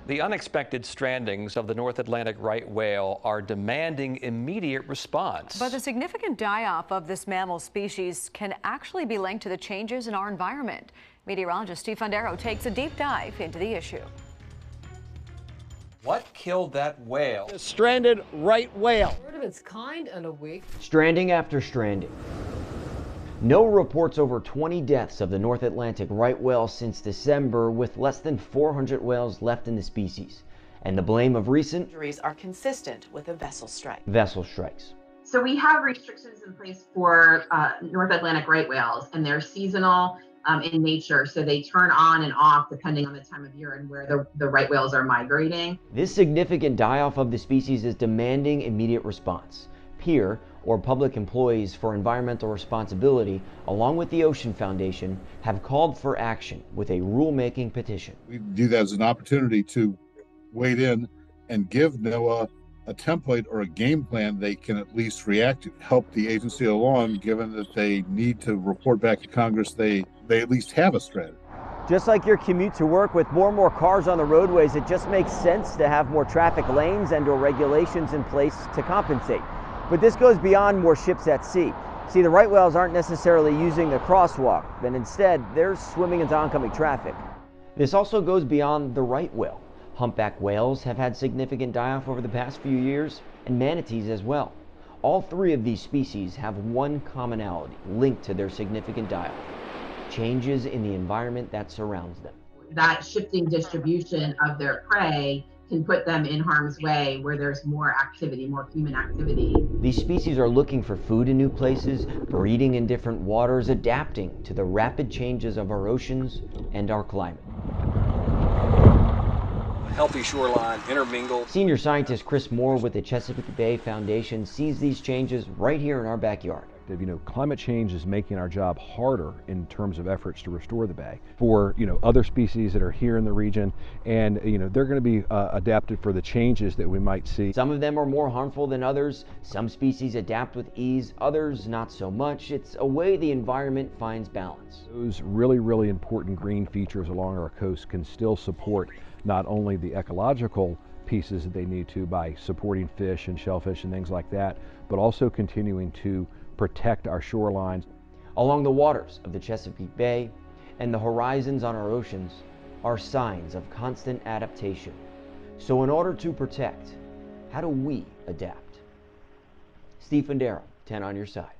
The unexpected strandings of the North Atlantic right whale are demanding immediate response. But the significant die-off of this mammal species can actually be linked to the changes in our environment. Meteorologist Steve Fundero takes a deep dive into the issue. What killed that whale? A stranded right whale. Third of its kind in a week. Stranding after stranding. NOAA reports over 20 deaths of the North Atlantic right whale since December, with less than 400 whales left in the species. And the blame of recent injuries are consistent with a vessel strike. Vessel strikes. So we have restrictions in place for North Atlantic right whales, and they're seasonal in nature. So they turn on and off depending on the time of year and where the right whales are migrating. This significant die-off of the species is demanding immediate response. PEER, or Public Employees for Environmental Responsibility, along with the Ocean Foundation, have called for action with a rulemaking petition. We view that as an opportunity to wade in and give NOAA a template or a game plan they can at least react to, help the agency along, given that they need to report back to Congress they at least have a strategy. Just like your commute to work, with more and more cars on the roadways, it just makes sense to have more traffic lanes and or regulations in place to compensate. But this goes beyond more ships at sea. See, the right whales aren't necessarily using the crosswalk, but instead they're swimming into oncoming traffic. This also goes beyond the right whale. Humpback whales have had significant die-off over the past few years, and manatees as well. All three of these species have one commonality linked to their significant die-off: changes in the environment that surrounds them. That shifting distribution of their prey can put them in harm's way where there's more activity, more human activity. These species are looking for food in new places, breeding in different waters, adapting to the rapid changes of our oceans and our climate. Healthy shoreline, intermingled. Senior scientist Chris Moore with the Chesapeake Bay Foundation sees these changes right here in our backyard. You know, climate change is making our job harder in terms of efforts to restore the bay for, other species that are here in the region, and, they're going to be adapted for the changes that we might see. Some of them are more harmful than others. Some species adapt with ease, others not so much. It's a way the environment finds balance. Those really, really important green features along our coast can still support not only the ecological pieces that they need to by supporting fish and shellfish and things like that, but also continuing to protect our shorelines. Along the waters of the Chesapeake Bay and the horizons on our oceans are signs of constant adaptation. So in order to protect, how do we adapt? Steve Fundero, 10 on your side.